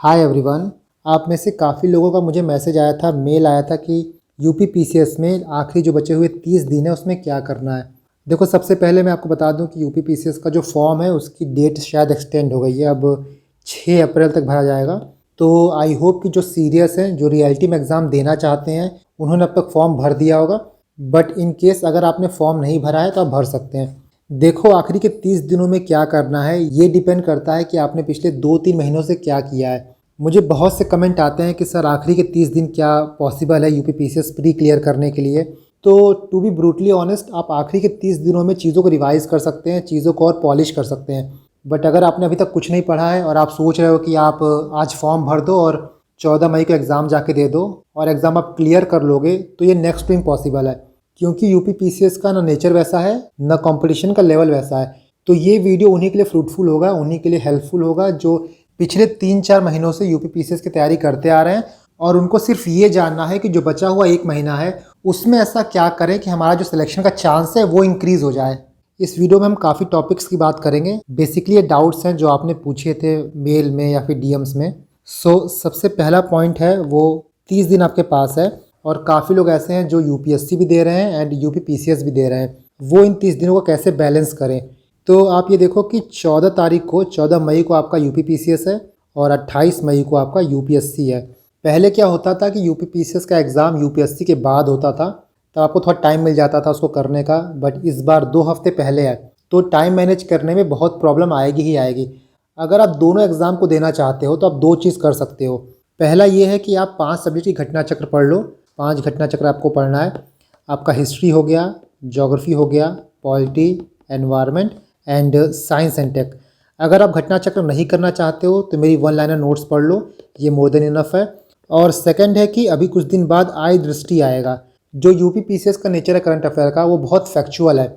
Hi everyone. आप में से काफ़ी लोगों का मुझे मैसेज आया था, मेल आया था कि यूपी पीसीएस में आखिरी जो बचे हुए 30 दिन है उसमें क्या करना है। देखो, सबसे पहले मैं आपको बता दूं कि यूपी पीसीएस का जो फॉर्म है उसकी डेट शायद एक्सटेंड हो गई है, अब 6 अप्रैल तक भरा जाएगा। तो आई होप कि जो सीरियस हैं, जो रियलिटी में एग्ज़ाम देना चाहते हैं, उन्होंने अब तक फॉर्म भर दिया होगा। बट इन केस अगर आपने फॉर्म नहीं भरा है तो आप भर सकते हैं। देखो, आखिरी के 30 दिनों में क्या करना है ये डिपेंड करता है कि आपने पिछले 2-3 महीनों से क्या किया है। मुझे बहुत से कमेंट आते हैं कि सर आखिरी के 30 दिन क्या पॉसिबल है यूपी पीसीएस प्री क्लियर करने के लिए। तो टू बी ब्रूटली ऑनेस्ट, आप आखिरी के 30 दिनों में चीज़ों को रिवाइज़ कर सकते हैं, चीज़ों को और पॉलिश कर सकते हैं। बट अगर आपने अभी तक कुछ नहीं पढ़ा है और आप सोच रहे हो कि आप आज फॉर्म भर दो और 14 मई को एग्ज़ाम जाके दे दो और एग्ज़ाम आप क्लियर कर लोगे, तो ये नेक्स्ट टू इम्पॉसिबल है। क्योंकि यूपी पीसीएस का ना नेचर वैसा है, ना कंपटीशन का लेवल वैसा है। तो ये वीडियो उन्हीं के लिए फ्रूटफुल होगा, उन्हीं के लिए हेल्पफुल होगा जो पिछले 3-4 महीनों से यूपी पीसीएस की तैयारी करते आ रहे हैं और उनको सिर्फ ये जानना है कि जो बचा हुआ 1 महीना है उसमें ऐसा क्या करें कि हमारा जो सिलेक्शन का चांस है वो इंक्रीज़ हो जाए। इस वीडियो में हम काफ़ी टॉपिक्स की बात करेंगे। बेसिकली ये डाउट्स हैं जो आपने पूछे थे मेल में या फिर डीएम्स में। सबसे पहला पॉइंट है, वो 30 दिन आपके पास है और काफ़ी लोग ऐसे हैं जो यूपीएससी भी दे रहे हैं एंड यूपी पीसीएस भी दे रहे हैं। वो इन 30 दिनों को कैसे बैलेंस करें। तो आप ये देखो कि 14 मई को आपका यूपी पीसीएस है और 28 मई को आपका यूपीएससी है। पहले क्या होता था कि यूपी पीसीएस का एग्ज़ाम यूपीएससी के बाद होता था, तो आपको थोड़ा टाइम मिल जाता था उसको करने का। बट इस बार 2 हफ्ते पहले है, तो टाइम मैनेज करने में बहुत प्रॉब्लम आएगी ही आएगी। अगर आप दोनों एग्ज़ाम को देना चाहते हो तो आप 2 चीज़ कर सकते हो। पहला ये है कि आप 5 सब्जेक्ट की घटना चक्र पढ़ लो। 5 घटना चक्र आपको पढ़ना है। आपका हिस्ट्री हो गया, ज्योग्राफी हो गया, polity, environment and science and tech. अगर आप घटना चक्र नहीं करना चाहते हो तो मेरी 1 लाइनर नोट्स पढ़ लो, ये मोर देन इनफ है। और सेकंड है कि अभी कुछ दिन बाद आई दृष्टि आएगा। जो यूपी पीसीएस का नेचर है करंट अफेयर का, वो बहुत फैक्चुअल है।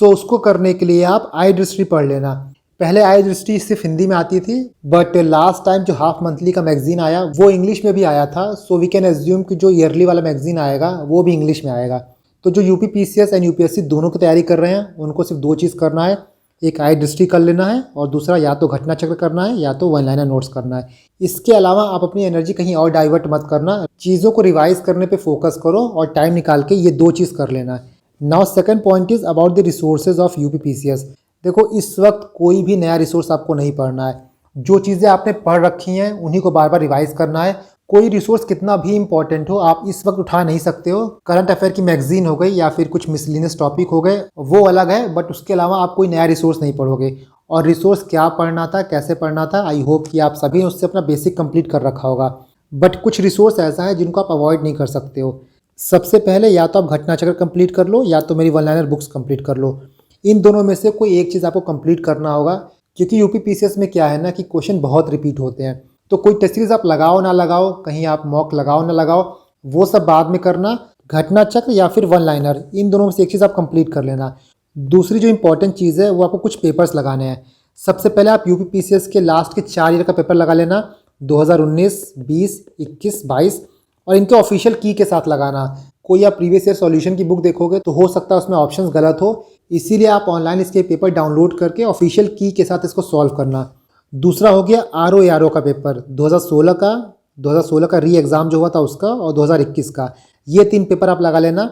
उसको करने के लिए आप आई दृष्टि पढ़ लेना। पहले आई दृष्टि सिर्फ हिंदी में आती थी, बट लास्ट टाइम जो हाफ मंथली का मैगजीन आया वो इंग्लिश में भी आया था। सो वी कैन एज्यूम कि जो ईयरली वाला मैगजीन आएगा वो भी इंग्लिश में आएगा। तो जो यूपी पीसीएस एंड यूपीएससी दोनों की तैयारी कर रहे हैं उनको सिर्फ 2 चीज़ करना है। एक आई दृष्टि कर लेना है और दूसरा या तो घटना चक्र करना है या तो 1 लाइनर नोट्स करना है। इसके अलावा आप अपनी एनर्जी कहीं और डाइवर्ट मत करना, चीज़ों को रिवाइज करने पे फोकस करो और टाइम निकाल के ये 2 चीज़ कर लेना है। Now second point is about the resources of UP PCS. देखो, इस वक्त कोई भी नया रिसोर्स आपको नहीं पढ़ना है। जो चीज़ें आपने पढ़ रखी हैं उन्हीं को बार बार रिवाइज करना है। कोई रिसोर्स कितना भी इंपॉर्टेंट हो आप इस वक्त उठा नहीं सकते हो। करंट अफेयर की मैगजीन हो गई या फिर कुछ मिसलिनियस टॉपिक हो गए, वो अलग है, बट उसके अलावा आप कोई नया रिसोर्स नहीं पढ़ोगे। और रिसोर्स क्या पढ़ना था, कैसे पढ़ना था, आई होप कि आप सभी ने उससे अपना बेसिक कंप्लीट कर रखा होगा। बट कुछ रिसोर्स ऐसा है जिनको आप अवॉइड नहीं कर सकते हो। सबसे पहले या तो आप घटना चक्र कंप्लीट कर लो या तो मेरी 1 लाइनर बुक्स कंप्लीट कर लो। इन दोनों में से कोई एक चीज़ आपको कंप्लीट करना होगा। क्योंकि यूपी पीसीएस में क्या है ना कि क्वेश्चन बहुत रिपीट होते हैं। तो कोई टेस्ट सीरीज आप लगाओ ना लगाओ, कहीं आप मॉक लगाओ ना लगाओ, वो सब बाद में करना। घटना चक्र या फिर 1 लाइनर, इन दोनों में से एक चीज़ आप कंप्लीट कर लेना। दूसरी जो इंपॉर्टेंट चीज़ है वो आपको कुछ पेपर्स लगाने हैं। सबसे पहले आप यूपी पीसीएस के लास्ट के 4 ईयर का पेपर लगा लेना, 2019, 20, 21, 22, और इनके ऑफिशियल की के साथ लगाना। कोई आप प्रीवियस ईयर सॉल्यूशन की बुक देखोगे तो हो सकता है उसमें ऑप्शंस गलत हो, इसीलिए आप ऑनलाइन इसके पेपर डाउनलोड करके ऑफिशियल की के साथ इसको सॉल्व करना। दूसरा हो गया आरओ का पेपर, 2016 का री एग्ज़ाम जो हुआ था उसका, और 2021 का। ये 3 पेपर आप लगा लेना।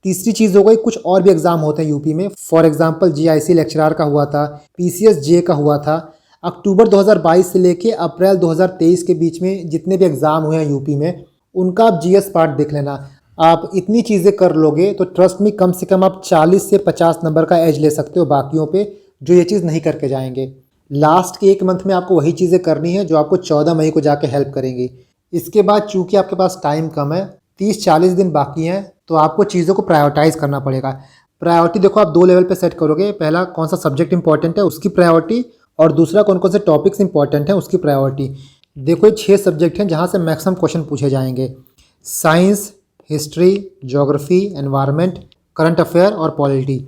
तीसरी चीज़ हो गई, कुछ और भी एग्ज़ाम होते हैं यूपी में। फॉर एग्जांपल जीआईसी लेक्चरर का हुआ था, पीसीएस जे का हुआ था। अक्टूबर 2022 से लेके अप्रैल 2023 के बीच में जितने भी एग्ज़ाम हुए हैं यूपी में, उनका आप जीएस पार्ट देख लेना। आप इतनी चीज़ें कर लोगे तो ट्रस्ट में कम से कम आप 40 से 50 नंबर का एज ले सकते हो बाकियों पे जो ये चीज़ नहीं करके जाएंगे। लास्ट के 1 मंथ में आपको वही चीज़ें करनी है जो आपको 14 मई को जाके हेल्प करेंगी। इसके बाद चूंकि आपके पास टाइम कम है, 30-40 दिन बाकी हैं, तो आपको चीज़ों को प्रायोरिटाइज़ करना पड़ेगा। प्रायोरिटी देखो आप 2 लेवल पे सेट करोगे। पहला, कौन सा सब्जेक्ट इंपॉर्टेंट है उसकी प्रायोरिटी, और दूसरा कौन कौन से टॉपिक्स इंपॉर्टेंट हैं उसकी प्रायोरिटी। देखो, ये 6 सब्जेक्ट हैं जहाँ से मैक्सिमम क्वेश्चन पूछे जाएंगे। Science, history, geography, environment, current affair और पॉलिटी।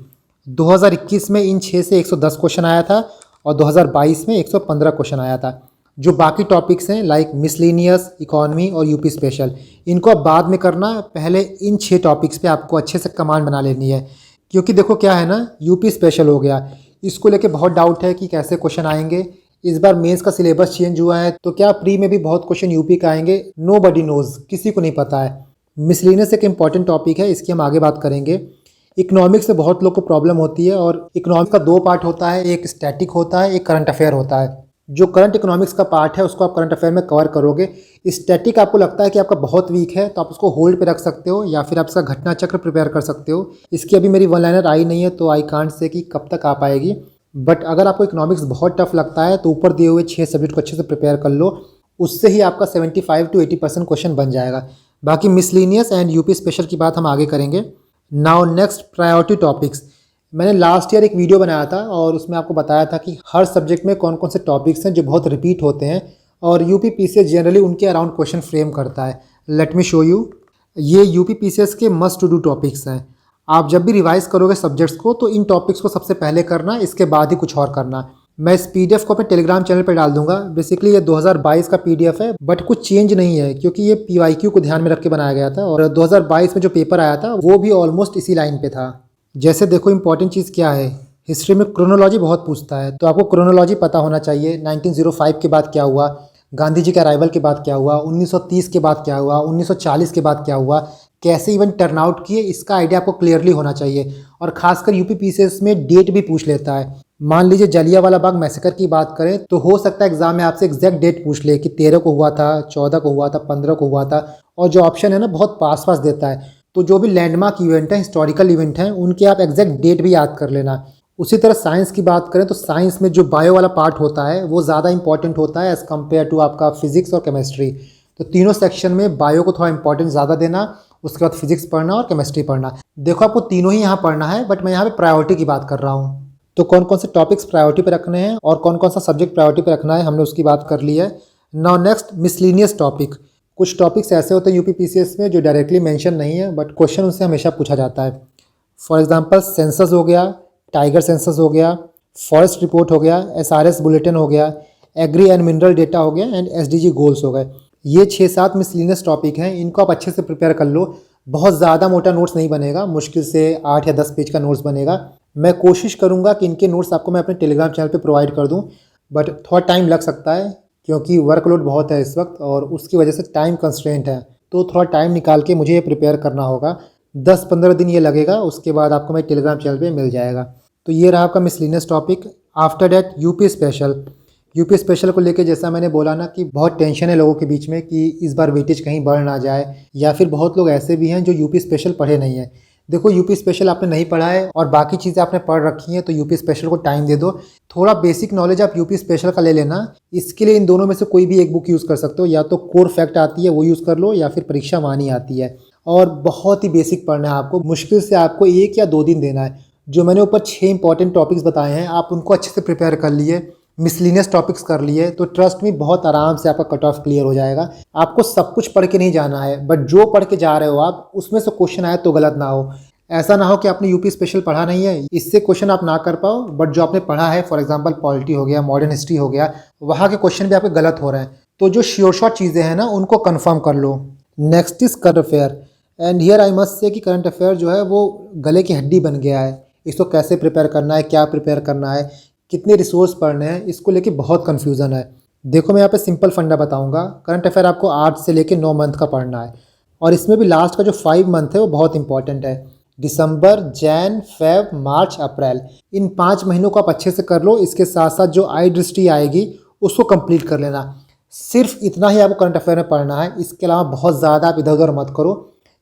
2021 में इन 6 से 110 क्वेश्चन आया था और 2022 में 115 क्वेश्चन आया था। जो बाकी टॉपिक्स हैं लाइक मिसलिनियस, इकोनॉमी और यूपी स्पेशल, इनको अब बाद में करना। पहले इन 6 टॉपिक्स पे आपको अच्छे से कमांड बना लेनी है। क्योंकि देखो क्या है ना, यूपी स्पेशल हो गया, इसको लेके बहुत डाउट है कि कैसे क्वेश्चन आएंगे। इस बार मेंस का सिलेबस चेंज हुआ है, तो क्या प्री में भी बहुत क्वेश्चन यूपी का आएंगे? नो बडी नोज, किसी को नहीं पता है। मिसलिनियस एक इंपॉर्टेंट टॉपिक है, इसकी हम आगे बात करेंगे। इकोनॉमिक्स से बहुत लोग को प्रॉब्लम होती है, और इकोनॉमिक्स का दो पार्ट होता है, एक स्टैटिक होता है, एक करंट अफेयर होता है। जो करंट इकोनॉमिक्स का पार्ट है उसको आप करंट अफेयर में कवर करोगे। स्टैटिक आपको लगता है कि आपका बहुत वीक है तो आप उसको होल्ड पे रख सकते हो, या फिर आप इसका घटना चक्र प्रिपेयर कर सकते हो। इसकी अभी मेरी वन लाइनर आई नहीं है, तो आई कांट से कि कब तक आ पाएगी। बट अगर आपको इकोनॉमिक्स बहुत टफ लगता है तो ऊपर दिए हुए 6 सब्जेक्ट को अच्छे से प्रिपेयर कर लो, उससे ही आपका 75 to 80% क्वेश्चन बन जाएगा। बाकी मिसलिनियस एंड यूपी स्पेशल की बात हम आगे करेंगे। Now next, priority topics. मैंने लास्ट ईयर एक वीडियो बनाया था और उसमें आपको बताया था कि हर सब्जेक्ट में कौन कौन से टॉपिक्स हैं जो बहुत रिपीट होते हैं, और यूपी पीसीएस जनरली उनके अराउंड क्वेश्चन फ्रेम करता है। Let me show you. ये यूपी पीसीएस के मस्ट टू डू टॉपिक्स हैं। आप जब भी रिवाइज करोगे सब्जेक्ट्स को तो इन टॉपिक्स को सबसे पहले करना, इसके बाद ही कुछ और करना। मैं इस पीडीएफ को अपने टेलीग्राम चैनल पर डाल दूंगा। बेसिकली ये 2022 का पीडीएफ है, बट कुछ चेंज नहीं है क्योंकि ये पीवाईक्यू को ध्यान में रख के बनाया गया था, और 2022 में जो पेपर आया था वो भी ऑलमोस्ट इसी लाइन पे था। जैसे देखो, इंपॉर्टेंट चीज़ क्या है, हिस्ट्री में क्रोनोलॉजी बहुत पूछता है, तो आपको क्रोनोलॉजी पता होना चाहिए। 1905 के बाद क्या हुआ, गांधी जी के अराइवल के बाद क्या हुआ, 1930 के बाद क्या हुआ, 1940 के बाद क्या हुआ, कैसे इवेंट टर्न आउट किए, इसका आइडिया आपको क्लियरली होना चाहिए। और खासकर यूपी पीसीएस में डेट भी पूछ लेता है। मान लीजिए जलियांवाला बाग मैसेकर की बात करें तो हो सकता है एग्जाम में आपसे एग्जैक्ट डेट पूछ ले कि 13 को हुआ था, 14 को हुआ था, 15 को हुआ था, और जो ऑप्शन है ना बहुत पास पास देता है। तो जो भी लैंडमार्क इवेंट है, हिस्टोरिकल इवेंट हैं, उनके आप एग्जैक्ट डेट भी याद कर लेना। उसी तरह साइंस की बात करें तो साइंस में जो बायो वाला पार्ट होता है वो ज़्यादा इंपॉर्टेंट होता है एज़ कम्पेयर टू आपका फिजिक्स और केमिस्ट्री। तो तीनों सेक्शन में बायो को थोड़ा इंपॉर्टेंस ज़्यादा देना, उसके बाद फिजिक्स पढ़ना और केमिस्ट्री पढ़ना। देखो, आपको तीनों ही यहाँ पढ़ना है, बट मैं यहाँ पे प्रायोरिटी की बात कर रहा हूँ। तो कौन कौन से टॉपिक्स प्रायोरिटी पे रखने हैं और कौन कौन सा सब्जेक्ट प्रायोरिटी पे रखना है, हमने उसकी बात कर ली है। Now next, miscellaneous topic. कुछ टॉपिक्स ऐसे होते हैं यूपी पीसीएस में जो डायरेक्टली मेंशन नहीं है, बट क्वेश्चन उनसे हमेशा पूछा जाता है। फॉर एग्जांपल, सेंसस हो गया, टाइगर सेंसस हो गया, फॉरेस्ट रिपोर्ट हो गया, एसआरएस बुलेटिन हो गया, एग्री एंड मिनरल डेटा हो गया, एंड एसडीजी गोल्स हो गए। ये 6-7 मिसलिनियस टॉपिक हैं, इनको आप अच्छे से प्रिपेयर कर लो। बहुत ज़्यादा मोटा नोट्स नहीं बनेगा, मुश्किल से 8 या 10 पेज का नोट्स बनेगा। मैं कोशिश करूँगा कि इनके नोट्स आपको मैं अपने टेलीग्राम चैनल पे प्रोवाइड कर दूँ, बट थोड़ा टाइम लग सकता है क्योंकि वर्कलोड बहुत है इस वक्त और उसकी वजह से टाइम कंस्ट्रेंट है। तो थोड़ा टाइम निकाल के मुझे ये प्रिपेयर करना होगा। 10-15 दिन ये लगेगा, उसके बाद आपको मेरे टेलीग्राम चैनल पे मिल जाएगा। तो ये रहा आपका miscellaneous topic. After that UP special. UP special को लेके जैसा मैंने बोला ना कि बहुत टेंशन है लोगों के बीच में कि इस बार वेटेज कहीं बढ़ ना जाए, या फिर बहुत लोग ऐसे भी हैं जो यूपी स्पेशल पढ़े नहीं है। देखो, यूपी स्पेशल आपने नहीं पढ़ा है और बाकी चीज़ें आपने पढ़ रखी हैं, तो यूपी स्पेशल को टाइम दे दो। थोड़ा बेसिक नॉलेज आप यूपी स्पेशल का ले लेना। इसके लिए इन दोनों में से कोई भी एक बुक यूज़ कर सकते हो, या तो कोर फैक्ट आती है वो यूज़ कर लो, या फिर परीक्षा वाणी आती है। और बहुत ही बेसिक पढ़ना है आपको, मुश्किल से आपको 1 या 2 दिन देना है। जो मैंने ऊपर 6 इंपॉर्टेंट टॉपिक्स बताए हैं, आप उनको अच्छे से प्रिपेयर कर लिए, मिसलिनियस टॉपिक्स कर लिए, तो ट्रस्ट में बहुत आराम से आपका कट ऑफ क्लियर हो जाएगा। आपको सब कुछ पढ़ के नहीं जाना है, बट जो पढ़ के जा रहे हो आप उसमें से क्वेश्चन आए तो गलत ना हो। ऐसा ना हो कि आपने यूपी स्पेशल पढ़ा नहीं है, इससे क्वेश्चन आप ना कर पाओ, बट जो आपने पढ़ा है, फॉर एग्जांपल पॉलिटी हो गया, मॉडर्न हिस्ट्री हो गया, वहाँ के क्वेश्चन भी आपके गलत हो रहे हैं। तो जो श्योर शॉर्ट चीज़ें हैं ना, उनको कन्फर्म कर लो। Next is current affair, and here I must say कि करंट अफेयर जो है वो गले की हड्डी बन गया है। इसको कैसे प्रिपेयर करना है, क्या प्रिपेयर करना है, कितने रिसोर्स पढ़ने हैं, इसको लेके बहुत कन्फ्यूज़न है। देखो, मैं यहाँ पे सिंपल फंडा बताऊंगा। करंट अफेयर आपको 8 से लेके 9 मंथ का पढ़ना है, और इसमें भी लास्ट का जो 5 मंथ है वो बहुत इंपॉर्टेंट है। दिसंबर, जैन, फेब, मार्च, अप्रैल, इन 5 महीनों को आप अच्छे से कर लो। इसके साथ साथ जो आई दृष्टि आएगी उसको कंप्लीट कर लेना। सिर्फ इतना ही आपको करंट अफेयर में पढ़ना है, इसके अलावा बहुत ज़्यादा आप इधर उधर मत करो,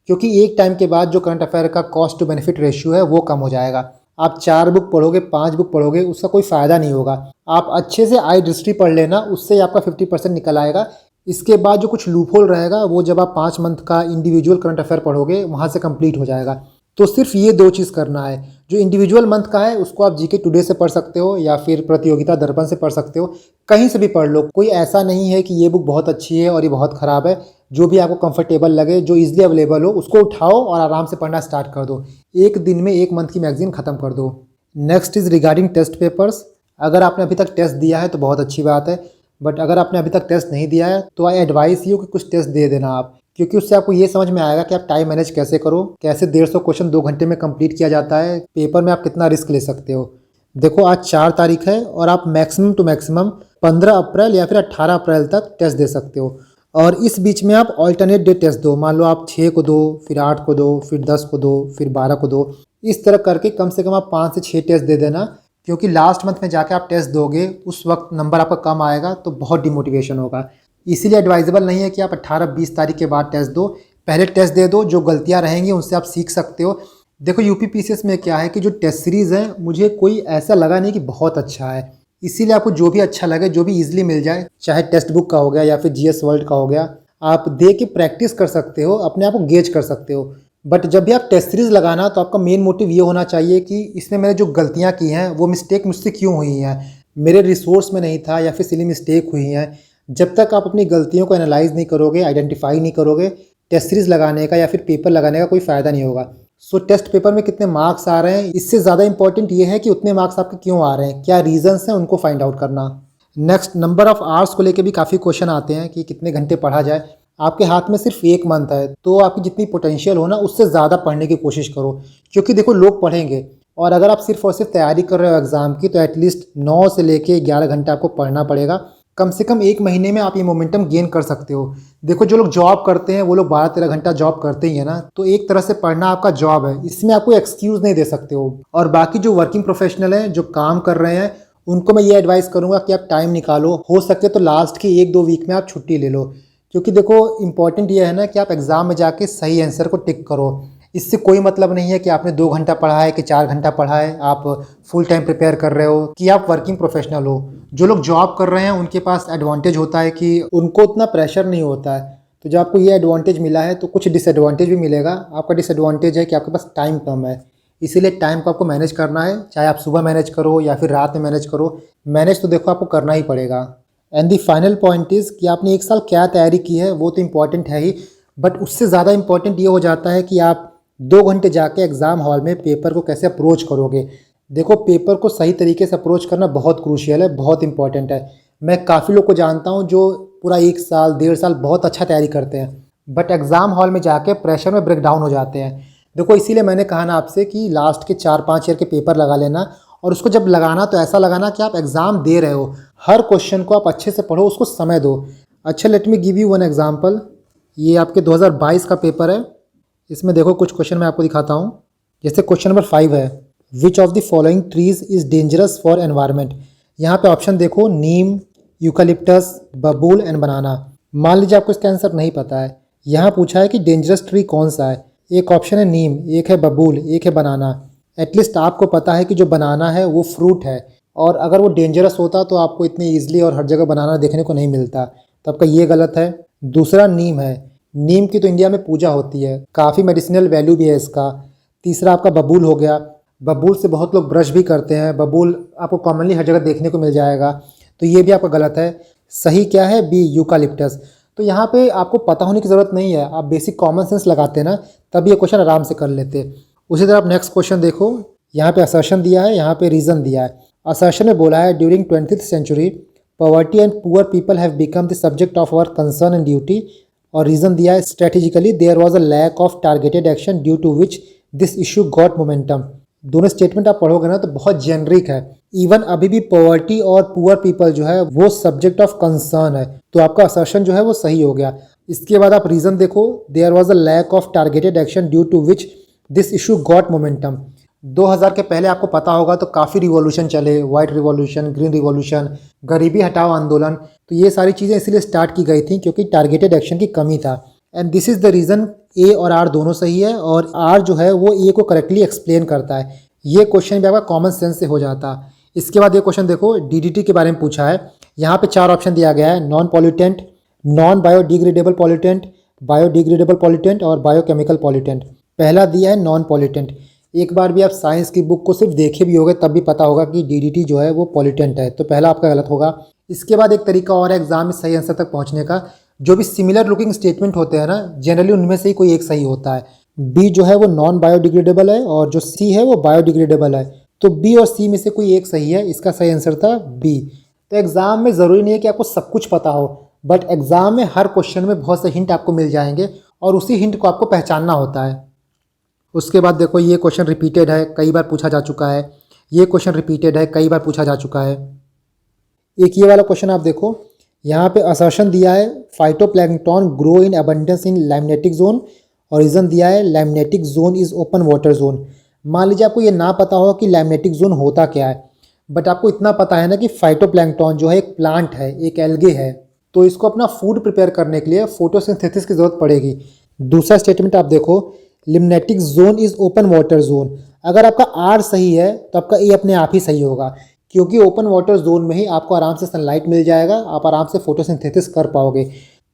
क्योंकि एक टाइम के बाद जो करंट अफेयर का कॉस्ट टू बेनिफिट रेशियो है वो कम हो जाएगा। आप 4 बुक पढ़ोगे, 5 बुक पढ़ोगे, उसका कोई फ़ायदा नहीं होगा। आप अच्छे से आई दृष्टि पढ़ लेना, उससे आपका 50% निकल आएगा। इसके बाद जो कुछ लूपहोल रहेगा वो जब आप 5 मंथ का इंडिविजुअल करंट अफेयर पढ़ोगे वहाँ से कंप्लीट हो जाएगा। तो सिर्फ ये 2 चीज़ करना है। जो इंडिविजुअल मंथ का है उसको आप जीके टुडे से पढ़ सकते हो, या फिर प्रतियोगिता दर्पण से पढ़ सकते हो, कहीं से भी पढ़ लो। कोई ऐसा नहीं है कि ये बुक बहुत अच्छी है और ये बहुत ख़राब है। जो भी आपको कंफर्टेबल लगे, जो इजीली अवेलेबल हो, उसको उठाओ और आराम से पढ़ना स्टार्ट कर दो। एक दिन में 1 मंथ की मैगजीन ख़त्म कर दो। Next is regarding test papers. अगर आपने अभी तक टेस्ट दिया है तो बहुत अच्छी बात है, बट अगर आपने अभी तक टेस्ट नहीं दिया है तो आई एडवाइस यू कि कुछ टेस्ट दे देना आप, क्योंकि उससे आपको ये समझ में आएगा कि आप टाइम मैनेज कैसे करो, कैसे 150 क्वेश्चन 2 घंटे में कंप्लीट किया जाता है, पेपर में आप कितना रिस्क ले सकते हो। देखो, आज 4 तारीख है और आप मैक्सिमम टू मैक्सिमम 15 अप्रैल या फिर 18 अप्रैल तक टेस्ट दे सकते हो। और इस बीच में आप ऑल्टरनेट डे टेस्ट दो, मान लो आप 6 को दो, फिर 8 को दो, फिर 10 को दो, फिर 12 को दो। इस तरह करके कम से कम आप 5 से 6 टेस्ट दे देना, क्योंकि लास्ट मंथ में जाके आप टेस्ट दोगे उस वक्त नंबर आपका कम आएगा तो बहुत डिमोटिवेशन होगा। इसीलिए एडवाइजेबल नहीं है कि आप 18-20 तारीख के बाद टेस्ट दो, पहले टेस्ट दे दो, जो गलतियाँ रहेंगी उनसे आप सीख सकते हो। देखो यूपीपीसीएस में क्या है कि जो टेस्ट सीरीज़ है मुझे कोई ऐसा लगा नहीं कि बहुत अच्छा है, इसीलिए आपको जो भी अच्छा लगे, जो भी इजीली मिल जाए, चाहे टेक्स्ट बुक का हो गया या फिर जीएस वर्ल्ड का हो गया, आप दे के प्रैक्टिस कर सकते हो, अपने आप को गेज कर सकते हो। बट जब भी आप टेस्ट सीरीज़ लगाना तो आपका मेन मोटिव ये होना चाहिए कि इसमें मैंने जो गलतियाँ की हैं वो मिस्टेक मुझसे क्यों हुई हैं, मेरे रिसोर्स में नहीं था या फिर सिली मिस्टेक हुई हैं। जब तक आप अपनी गलतियों को एनालाइज नहीं करोगे, आइडेंटिफाई नहीं करोगे, टेस्ट सीरीज़ लगाने का या फिर पेपर लगाने का कोई फ़ायदा नहीं होगा। सो टेस्ट पेपर में कितने मार्क्स आ रहे हैं, इससे ज़्यादा इंपॉर्टेंट ये है कि उतने मार्क्स आपके क्यों आ रहे हैं, क्या रीजंस हैं, उनको फाइंड आउट करना। नेक्स्ट, नंबर ऑफ़ आवर्स को लेके भी काफ़ी क्वेश्चन आते हैं कि कितने घंटे पढ़ा जाए। आपके हाथ में सिर्फ 1 मंथ है, तो आपकी जितनी पोटेंशियल हो ना उससे ज़्यादा पढ़ने की कोशिश करो, क्योंकि देखो लोग पढ़ेंगे और अगर आप सिर्फ और सिर्फ तैयारी कर रहे हो एग्ज़ाम की तो एटलीस्ट 9 से लेके 11 घंटे आपको पढ़ना पड़ेगा। कम से कम 1 महीने में आप ये मोमेंटम गेन कर सकते हो। देखो जो लोग जॉब करते हैं वो लोग 12-13 घंटा जॉब करते ही है ना, तो एक तरह से पढ़ना आपका जॉब है, इसमें आप कोई एक्सक्यूज़ नहीं दे सकते हो। और बाकी जो वर्किंग प्रोफेशनल हैं, जो काम कर रहे हैं, उनको मैं ये एडवाइस करूँगा कि आप टाइम निकालो, हो सके तो लास्ट की 1-2 वीक में आप छुट्टी ले लो, क्योंकि देखो इंपॉर्टेंट ये है ना कि आप एग्ज़ाम में जाके सही आंसर को टिक करो। इससे कोई मतलब नहीं है कि आपने 2 घंटा पढ़ा है कि 4 घंटा पढ़ा है, आप फुल टाइम प्रिपेयर कर रहे हो, कि आप वर्किंग प्रोफेशनल हो। जो लोग जॉब कर रहे हैं उनके पास एडवांटेज होता है कि उनको उतना प्रेशर नहीं होता है, तो जब आपको ये एडवांटेज मिला है तो कुछ डिसएडवांटेज भी मिलेगा। आपका डिसएडवांटेज है कि आपके पास टाइम कम है, इसीलिए टाइम को आपको मैनेज करना है, चाहे आप सुबह मैनेज करो या फिर रात में मैनेज करो, मैनेज तो देखो आपको करना ही पड़ेगा। And the final point is कि आपने 1 साल क्या तैयारी की है वो तो इम्पॉर्टेंट है ही, बट उससे ज़्यादा इम्पॉर्टेंट ये हो जाता है कि आप 2 घंटे जाके एग्ज़ाम हॉल में पेपर को कैसे अप्रोच करोगे। देखो पेपर को सही तरीके से अप्रोच करना बहुत क्रूशियल है, बहुत इंपॉर्टेंट है। मैं काफ़ी लोग को जानता हूँ जो पूरा 1 साल 1.5 साल बहुत अच्छा तैयारी करते हैं, बट एग्ज़ाम हॉल में जाके प्रेशर में ब्रेक डाउन हो जाते हैं। देखो इसीलिए मैंने कहा ना आपसे कि लास्ट के 4-5 ईयर के पेपर लगा लेना, और उसको जब लगाना तो ऐसा लगाना कि आप एग्ज़ाम दे रहे हो, हर क्वेश्चन को आप अच्छे से पढ़ो, उसको समय दो। अच्छा, let me give you one example. ये आपके 2022 का पेपर है, इसमें देखो कुछ क्वेश्चन मैं आपको दिखाता हूँ। जैसे क्वेश्चन नंबर 5 है, which of the following trees is dangerous for environment. यहाँ पे ऑप्शन देखो, नीम, यूकालिप्टस, बबूल एंड बनाना। मान लीजिए आपको इसका आंसर नहीं पता है, यहाँ पूछा है कि डेंजरस ट्री कौन सा है। एक ऑप्शन है नीम, एक है बबूल, एक है बनाना। एटलीस्ट आपको पता है कि जो बनाना है वो फ्रूट है, और अगर वो डेंजरस होता तो आपको इतनी ईजिली और हर जगह बनाना देखने को नहीं मिलता, तो आपका ये गलत है। दूसरा नीम है, नीम की तो इंडिया में पूजा होती है, काफ़ी मेडिसिनल वैल्यू भी है इसका। तीसरा आपका बबूल हो गया, बबूल से बहुत लोग ब्रश भी करते हैं, बबूल आपको कॉमनली हर जगह देखने को मिल जाएगा, तो ये भी आपका गलत है। सही क्या है, बी, यूकालिप्टस। तो यहाँ पे आपको पता होने की ज़रूरत नहीं है, आप बेसिक कॉमन सेंस लगाते ना तब ये क्वेश्चन आराम से कर लेते। उसी तरह आप नेक्स्ट क्वेश्चन देखो, यहाँ पे असर्शन दिया है, यहाँ पे रीज़न दिया है। असर्शन में बोला है during 20th century poverty and poor people have become the subject of our concern and duty, और रीज़न दिया है strategically there was a lack of targeted action due to which this issue got momentum. दोनों statement आप पढ़ोगे ना तो बहुत generic है, इवन अभी भी पॉवर्टी और पुअर पीपल जो है वो सब्जेक्ट ऑफ कंसर्न है, तो आपका असर्शन जो है वो सही हो गया। इसके बाद आप रीज़न देखो, there was a lack of targeted action due to which this issue got momentum. 2000 के पहले आपको पता होगा तो काफ़ी रिवॉल्यूशन चले, वाइट रिवॉल्यूशन, ग्रीन रिवॉल्यूशन, गरीबी हटाओ आंदोलन, तो ये सारी चीज़ें इसलिए स्टार्ट की गई थी क्योंकि टारगेटेड एक्शन की कमी था। And this is the reason A और आर दोनों सही है, और आर जो है वो ए को करेक्टली एक्सप्लेन करता है। ये क्वेश्चन भी आपका कॉमन सेंस से हो जाता। इसके बाद ये क्वेश्चन देखो, डीडीटी के बारे में पूछा है। यहाँ पे 4 ऑप्शन दिया गया है, non pollutant, non biodegradable pollutant, biodegradable pollutant और बायोकेमिकल पॉल्यूटेंट। पहला दिया है नॉन पॉल्यूटेंट। एक बार भी आप साइंस की बुक को सिर्फ देखे भी होगे तब भी पता होगा कि डीडीटी जो है वो पॉल्यूटेंट है, तो पहला आपका गलत होगा। इसके बाद एक तरीका और है एग्जाम में सही आंसर तक पहुंचने का, जो भी सिमिलर लुकिंग स्टेटमेंट होते हैं ना, जनरली उनमें से ही कोई एक सही होता है। बी जो है वो नॉन बायोडिग्रेडेबल है और जो सी है वो बायोडिग्रेडेबल है, तो बी और सी में से कोई एक सही है, इसका सही आंसर था बी। तो एग्जाम में ज़रूरी नहीं है कि आपको सब कुछ पता हो, बट एग्जाम में हर क्वेश्चन में बहुत से हिंट आपको मिल जाएंगे और उसी हिंट को आपको पहचानना होता है। उसके बाद देखो, ये क्वेश्चन रिपीटेड है, कई बार पूछा जा चुका है। ये क्वेश्चन रिपीटेड है, कई बार पूछा जा चुका है। एक ये वाला क्वेश्चन आप देखो, यहाँ पे असर्शन दिया है phytoplankton grow in abundance in limnetic zone और रीज़न दिया है limnetic zone is open water zone. मान लीजिए आपको ये ना पता होगा कि लैमिनेटिक जोन होता क्या है, बट आपको इतना पता है ना कि फाइटोप्लैंक्टन जो है एक प्लांट है, एक एल्गे है, तो इसको अपना फूड प्रिपेयर करने के लिए फोटोसिंथेसिस की ज़रूरत पड़ेगी। दूसरा स्टेटमेंट आप देखो, limnetic zone is open water zone. अगर आपका आर सही है तो आपका ए अपने आप ही सही होगा, क्योंकि ओपन वाटर जोन में ही आपको आराम से सनलाइट मिल जाएगा, आप आराम से फोटोसिंथेसिस कर पाओगे।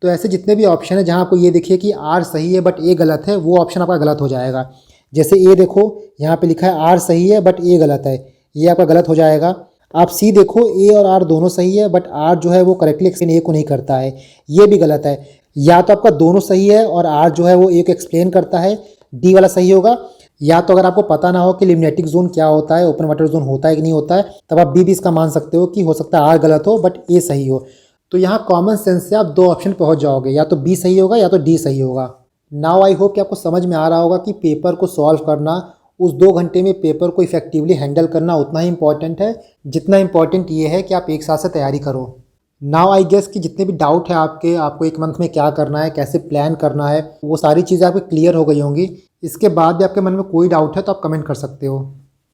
तो ऐसे जितने भी ऑप्शन है जहाँ आपको ये देखिए कि आर सही है बट ए गलत है, वो ऑप्शन आपका गलत हो जाएगा। जैसे ए देखो, यहाँ पे लिखा है आर सही है बट ए गलत है, ये आपका गलत हो जाएगा। आप सी देखो, ए और आर दोनों सही है बट आर जो है वो करेक्टली एक्सप्लेन ए को नहीं करता है, ये भी गलत है। या तो आपका दोनों सही है और आर जो है वो ए को एक्सप्लेन करता है, डी वाला सही होगा। या तो अगर आपको पता ना हो कि लिम्नेटिक जोन क्या होता है, ओपन वाटर जोन होता है कि नहीं होता है, तब आप बी भी इसका मान सकते हो कि हो सकता है आर गलत हो बट ए सही हो। तो यहाँ कॉमन सेंस से आप दो ऑप्शन पहुँच जाओगे, या तो बी सही होगा या तो डी सही होगा। नाउ आई होप कि आपको समझ में आ रहा होगा कि पेपर को सॉल्व करना, उस 2 घंटे में पेपर को इफेक्टिवली हैंडल करना उतना ही इंपॉर्टेंट है जितना इंपॉर्टेंट ये है कि आप एक साथ से तैयारी करो। नाउ आई गेस कि जितने भी डाउट है आपको एक मंथ में क्या करना है, कैसे प्लान करना है, वो सारी चीज़ें आपको क्लियर हो गई होंगी। इसके बाद भी आपके मन में कोई डाउट है तो आप कमेंट कर सकते हो।